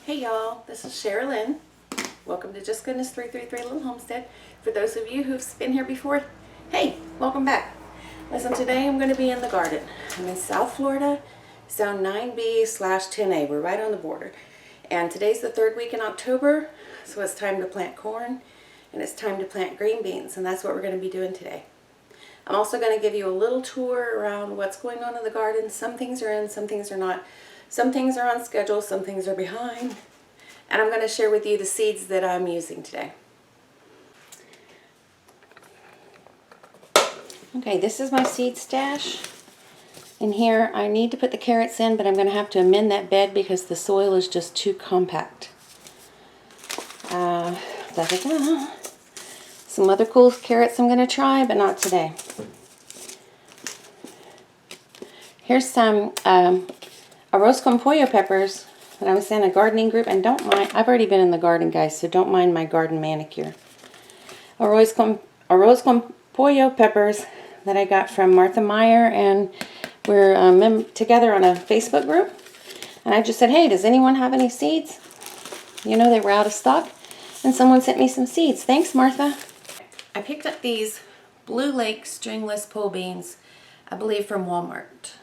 Hey y'all, this is Sherilyn. Welcome to Just Goodness 333 Little Homestead. For those of you who've been here before, hey, welcome back. Listen, today I'm going to be in the garden. I'm in South Florida, Zone 9B/10A. We're right on the border. And today's the third week in October, so it's time to plant corn and it's time to plant green beans, and that's what we're going to be doing today. I'm also going to give you a little tour around what's going on in the garden. Some things are in, some things are not. Some things are on schedule, some things are behind. And I'm going to share with you the seeds that I'm using today. Okay, this is my seed stash. In here, I need to put the carrots in, but I'm going to have to amend that bed because the soil is just too compact. Some other cool carrots I'm going to try, but not today. Here's some arroz con pollo peppers that I was in a gardening group, and don't mind, I've already been in the garden, guys, so don't mind my garden manicure. Arroz con pollo peppers that I got from Martha Meyer, and we're together on a Facebook group. And I just said, hey, does anyone have any seeds? You know, they were out of stock, and someone sent me some seeds. Thanks, Martha. I picked up these Blue Lake stringless pole beans, I believe from Walmart.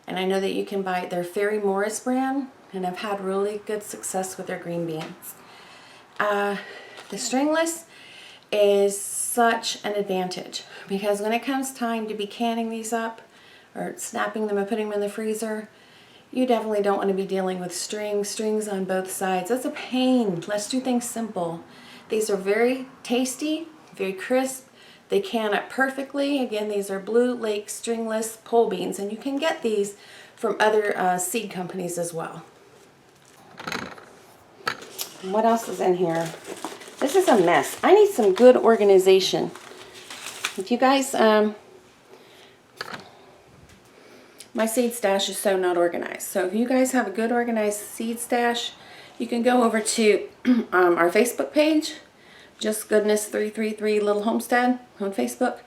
And I know that you can buy their Ferry Morris brand, and I've had really good success with their green beans. The stringless is such an advantage because when it comes time to be canning these up or snapping them and putting them in the freezer, you definitely don't want to be dealing with strings on both sides. That's a pain. Let's do things simple. These are very tasty, very crisp. They can up perfectly. Again, these are Blue Lake stringless pole beans, and you can get these from other seed companies as well. What else is in here? This is a mess. I need some good organization. If you guys, my seed stash is so not organized. So if you guys have a good organized seed stash, you can go over to our Facebook page, Just Goodness 333 Little Homestead on Facebook,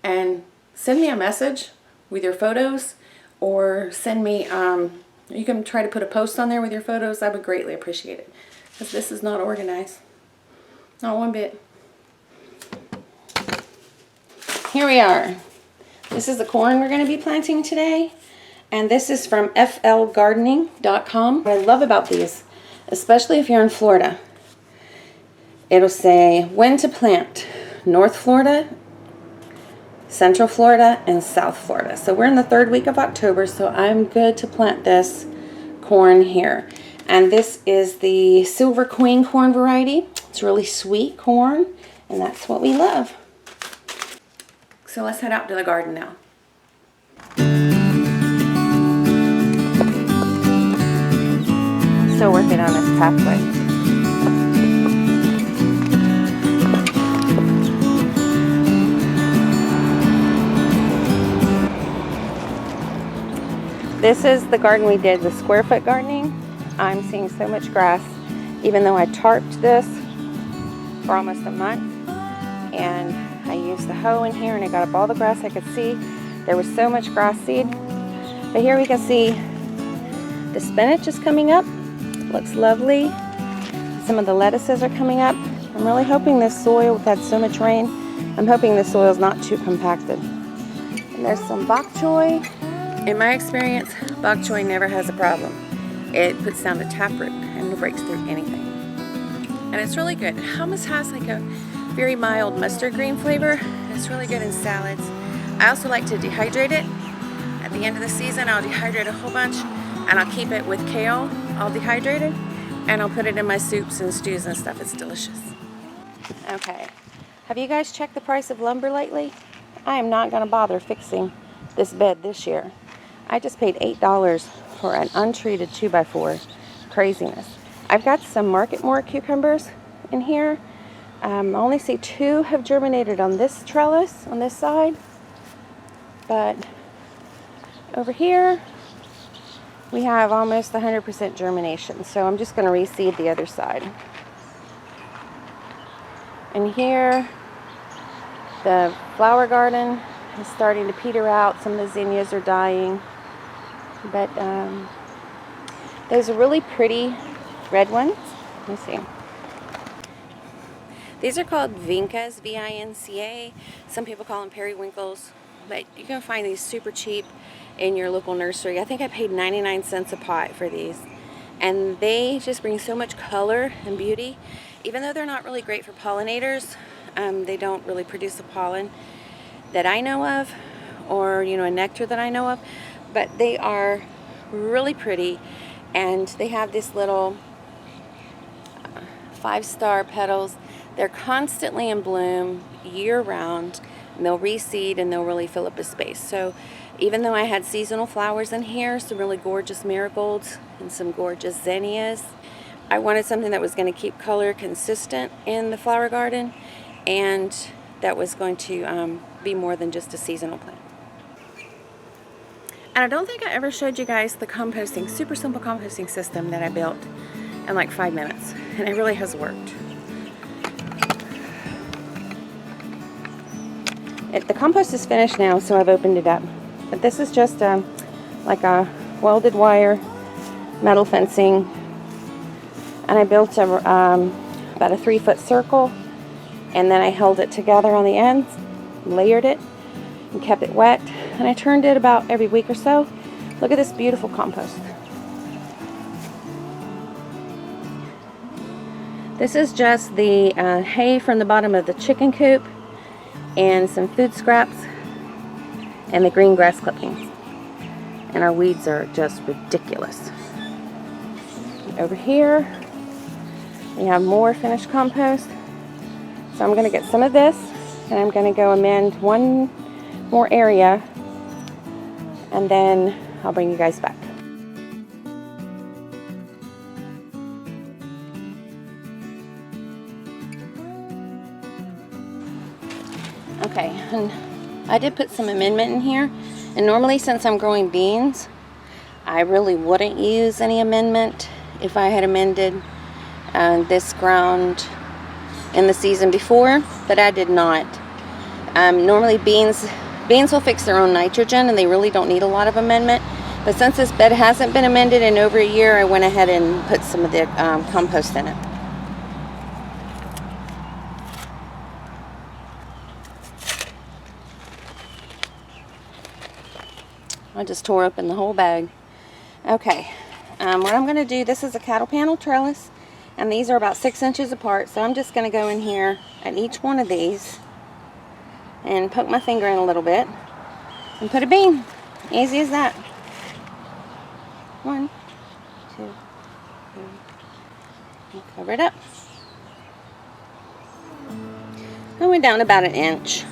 and send me a message with your photos, or send me, you can try to put a post on there with your photos. I would greatly appreciate it, because this is not organized. Not one bit. Here we are. This is the corn we're going to be planting today, and this is from flgardening.com. What I love about these, especially if you're in Florida, it'll say when to plant: North Florida, Central Florida, and South Florida. So we're in the third week of October, so I'm good to plant this corn here. And this is the Silver Queen corn variety. It's really sweet corn, and that's what we love. So let's head out to the garden now. Still working on this pathway. This is the garden we did, the square foot gardening. I'm seeing so much grass, even though I tarped this for almost a month. And I used the hoe in here and I got up all the grass I could see. There was so much grass seed. But here we can see the spinach is coming up. Looks lovely. Some of the lettuces are coming up. I'm really hoping this soil, we've had so much rain, I'm hoping the soil is not too compacted. And there's some bok choy. In my experience, bok choy never has a problem. It puts down a taproot and it breaks through anything. And it's really good. It almost has like a very mild mustard green flavor. It's really good in salads. I also like to dehydrate it. At the end of the season, I'll dehydrate a whole bunch, and I'll keep it with kale all dehydrated, and I'll put it in my soups and stews and stuff. It's delicious. Okay. Have you guys checked the price of lumber lately? I am not going to bother fixing this bed this year. I just paid $8 for an untreated 2x4. Craziness. I've got some Marketmore cucumbers in here. I only see 2 have germinated on this trellis, on this side. But over here, we have almost 100% germination. So I'm just going to reseed the other side. And here, the flower garden is starting to peter out. Some of the zinnias are dying. But there's a really pretty red ones. Let me see. These are called Vincas, V-I-N-C-A. Some people call them periwinkles, but you can find these super cheap in your local nursery. I think I paid 99 cents a pot for these. And they just bring so much color and beauty. Even though they're not really great for pollinators, they don't really produce the pollen that I know of, or a nectar that I know of, but they are really pretty, and they have this little 5-star petals. They're constantly in bloom year-round, and they'll reseed and they'll really fill up the space. So even though I had seasonal flowers in here, some really gorgeous marigolds and some gorgeous zinnias, I wanted something that was going to keep color consistent in the flower garden, and that was going to be more than just a seasonal plant. And I don't think I ever showed you guys the composting, super simple composting system that I built in like 5 minutes, and it really has worked. The compost is finished now, so I've opened it up. But this is just like a welded wire metal fencing, and I built about a 3-foot circle, and then I held it together on the ends, layered it, and kept it wet, and I turned it about every week or so. Look at this beautiful compost. This is just the hay from the bottom of the chicken coop, and some food scraps, and the green grass clippings. And our weeds are just ridiculous. Over here, we have more finished compost. So I'm going to get some of this, and I'm going to go amend one more area, and then I'll bring you guys back. Okay, and I did put some amendment in here, and normally since I'm growing beans, I really wouldn't use any amendment if I had amended this ground in the season before, but I did not. Normally beans will fix their own nitrogen, and they really don't need a lot of amendment, but since this bed hasn't been amended in over a year, I went ahead and put some of the compost in it. I just tore open the whole bag. Okay, what I'm going to do, this is a cattle panel trellis, and these are about 6 inches apart, so I'm just going to go in here at each one of these and poke my finger in a little bit and put a bean. Easy as that. 1, 2, 3, and cover it up. I went down about 1 inch.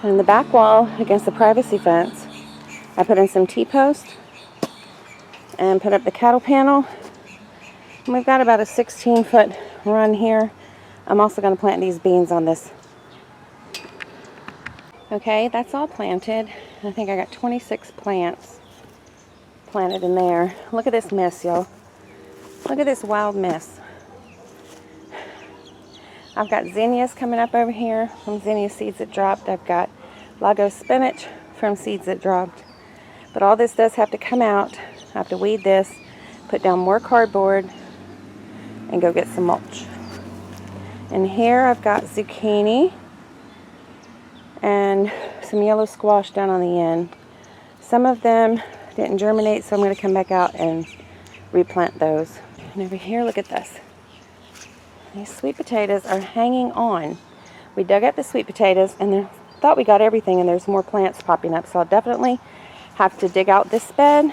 And in the back wall, against the privacy fence, I put in some T-post and put up the cattle panel. And we've got about a 16-foot run here. I'm also going to plant these beans on this. Okay, that's all planted. I think I got 26 plants planted in there. Look at this mess, y'all. Look at this wild mess. I've got zinnias coming up over here from zinnia seeds that dropped. I've got Lago spinach from seeds that dropped. But all this does have to come out. I have to weed this, put down more cardboard, and go get some mulch. And here I've got zucchini and some yellow squash down on the end. Some of them didn't germinate, so I'm going to come back out and replant those. And over here, look at this. These sweet potatoes are hanging on. We dug up the sweet potatoes and thought we got everything, and there's more plants popping up. So I'll definitely have to dig out this bed.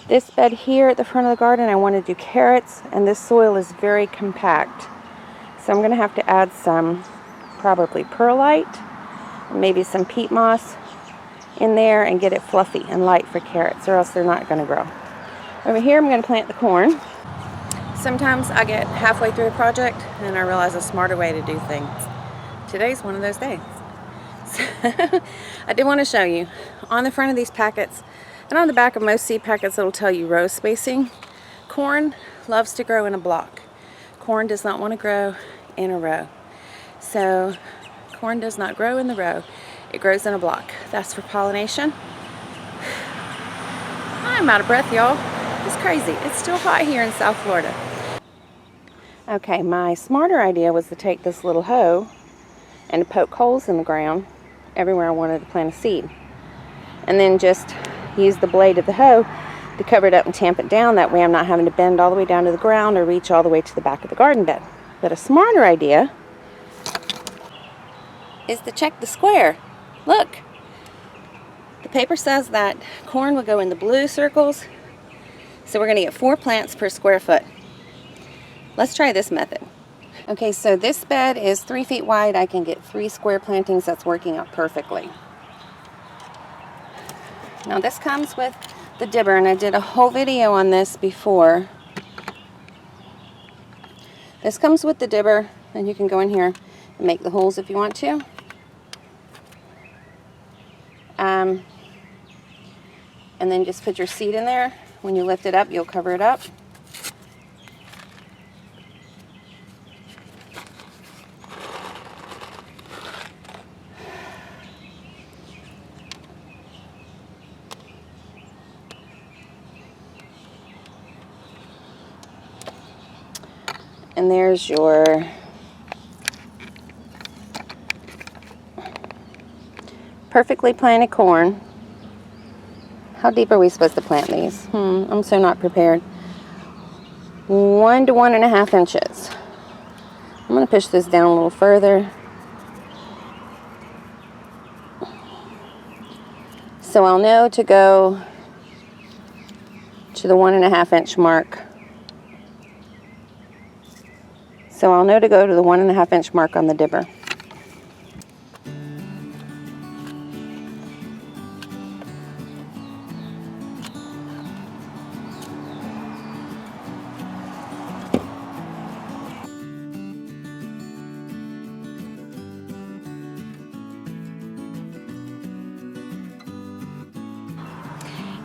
This bed here at the front of the garden, I want to do carrots, and this soil is very compact. So I'm going to have to add some probably perlite, maybe some peat moss in there, and get it fluffy and light for carrots, or else they're not going to grow. Over here I'm going to plant the corn. Sometimes I get halfway through a project and I realize a smarter way to do things. Today's one of those days. So I did want to show you on the front of these packets and on the back of most seed packets, it'll tell you row spacing. Corn loves to grow in a block. Corn does not want to grow in a row. So corn does not grow in the row. It grows in a block. That's for pollination. I'm out of breath, y'all. It's crazy. It's still hot here in South Florida. Okay, my smarter idea was to take this little hoe and to poke holes in the ground everywhere I wanted to plant a seed. And then just use the blade of the hoe to cover it up and tamp it down. That way I'm not having to bend all the way down to the ground or reach all the way to the back of the garden bed. But a smarter idea is to check the square. Look, the paper says that corn will go in the blue circles. So we're going to get 4 plants per square foot. Let's try this method. Okay, so this bed is 3 feet wide. I can get 3 square plantings. That's working out perfectly. Now this comes with the dibber, and I did a whole video on this before. This comes with the dibber, and you can go in here and make the holes if you want to. And then just put your seed in there. When you lift it up, you'll cover it up. And there's your perfectly planted corn. How deep are we supposed to plant these? I'm so not prepared. 1 to 1.5 inches. I'm going to push this down a little further. So I'll know to go to the 1.5 inch mark. So I'll know to go to the 1.5 inch mark on the dibber.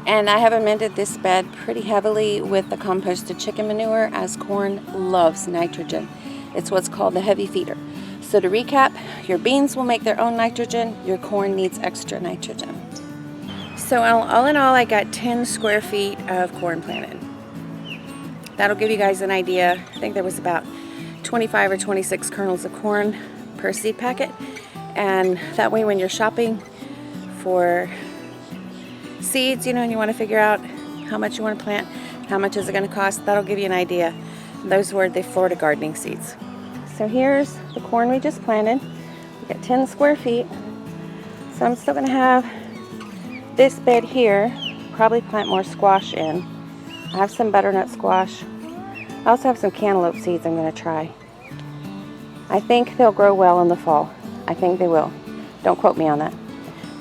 And I have amended this bed pretty heavily with the composted chicken manure, as corn loves nitrogen. It's what's called the heavy feeder. So to recap, your beans will make their own nitrogen, your corn needs extra nitrogen. So all in all, I got 10 square feet of corn planted. That'll give you guys an idea. I think there was about 25 or 26 kernels of corn per seed packet. And that way when you're shopping for seeds, and you want to figure out how much you want to plant, how much is it going to cost, that'll give you an idea. Those were the Florida gardening seeds. So here's the corn we just planted. We got 10 square feet. So I'm still going to have this bed here, probably plant more squash in. I have some butternut squash. I also have some cantaloupe seeds I'm going to try. I think they'll grow well in the fall. I think they will. Don't quote me on that.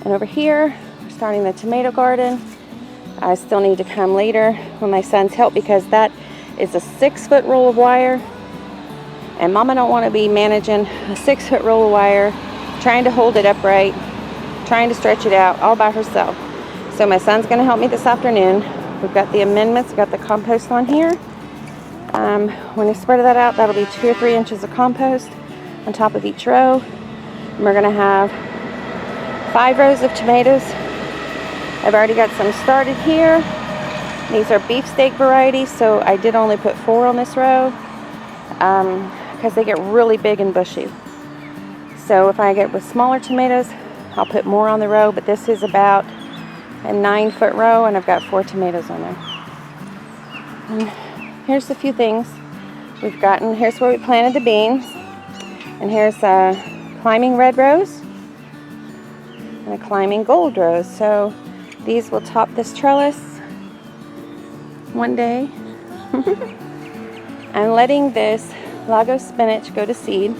And over here, starting the tomato garden. I still need to come later with my son's help because that is a 6-foot roll of wire, and Mama don't want to be managing a 6-foot roll of wire, trying to hold it upright, trying to stretch it out all by herself. So my son's going to help me this afternoon. We've got the amendments, we've got the compost on here. When I spread that out, that'll be 2 or 3 inches of compost on top of each row. And we're going to have 5 rows of tomatoes. I've already got some started here. These are beefsteak varieties, so I did only put 4 on this row because they get really big and bushy. So if I get with smaller tomatoes, I'll put more on the row, but this is about a 9-foot row, and I've got 4 tomatoes on there. And here's a few things we've gotten. Here's where we planted the beans, and here's a climbing red rose and a climbing gold rose. So these will top this trellis one day. I'm letting this Lago spinach go to seed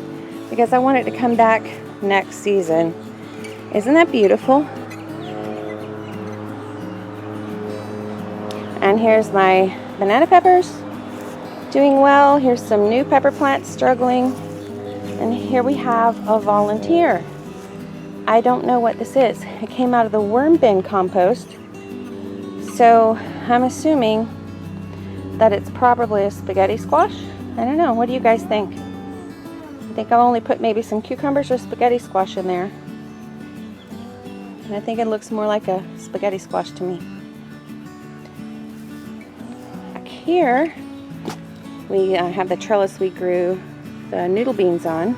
because I want it to come back next season. Isn't that beautiful? And here's my banana peppers. doing well. Here's some new pepper plants struggling. And here we have a volunteer. I don't know what this is. It came out of the worm bin compost. So I'm assuming that it's probably a spaghetti squash. I don't know. What do you guys think? I think I'll only put maybe some cucumbers or spaghetti squash in there. And I think it looks more like a spaghetti squash to me. Back here, we have the trellis we grew the noodle beans on.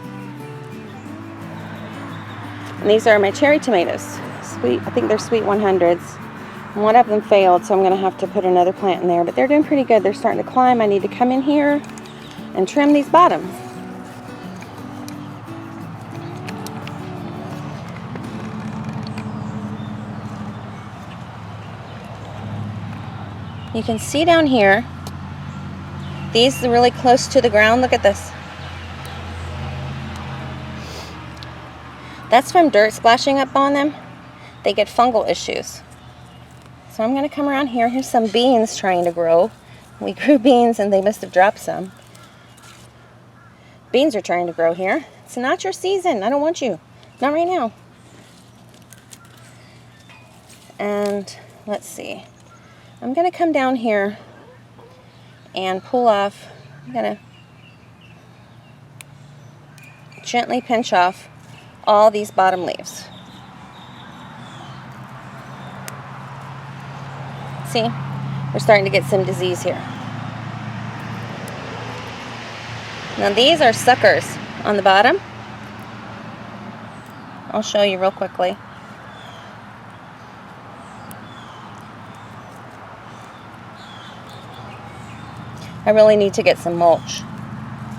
And these are my cherry tomatoes. Sweet, I think they're sweet 100s. One of them failed, so I'm going to have to put another plant in there. But they're doing pretty good. They're starting to climb. I need to come in here and trim these bottoms. You can see down here, these are really close to the ground. Look at this. That's from dirt splashing up on them. They get fungal issues. So I'm going to come around here. Here's some beans trying to grow. We grew beans and they must have dropped some. Beans are trying to grow here. It's not your season. I don't want you. Not right now. And let's see. I'm going to come down here and pull off. I'm going to gently pinch off all these bottom leaves. See, we're starting to get some disease here. Now these are suckers on the bottom. I'll show you real quickly. I really need to get some mulch.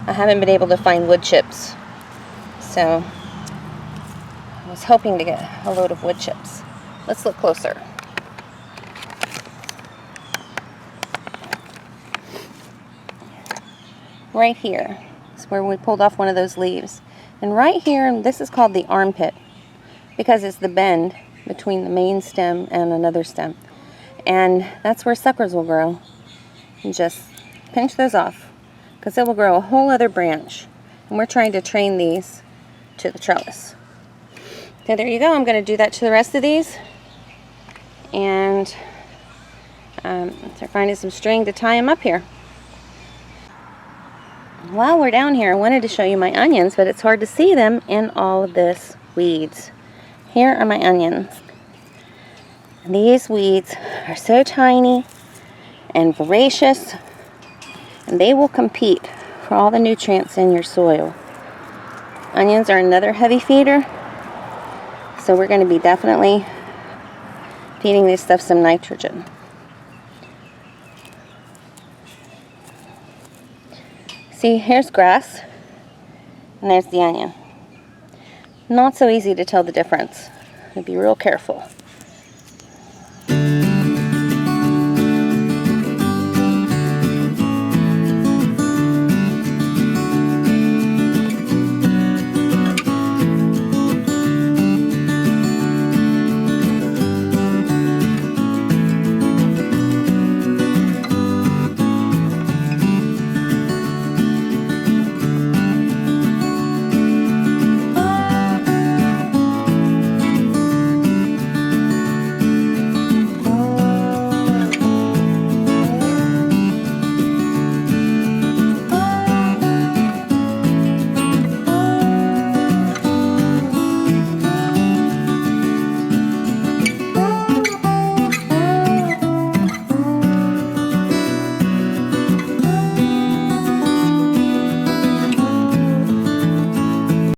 I haven't been able to find wood chips, so I was hoping to get a load of wood chips. Let's look closer. Right here is where we pulled off one of those leaves. And right here, this is called the armpit because it's the bend between the main stem and another stem. And that's where suckers will grow. And just pinch those off because it will grow a whole other branch. And we're trying to train these to the trellis. So there you go. I'm going to do that to the rest of these. And start finding some string to tie them up here. While we're down here, I wanted to show you my onions, but it's hard to see them in all of this weeds. Here are my onions. And these weeds are so tiny and voracious, and they will compete for all the nutrients in your soil. Onions are another heavy feeder, so we're going to be definitely feeding this stuff some nitrogen. See, here's grass, and there's the onion. Not so easy to tell the difference. Be real careful.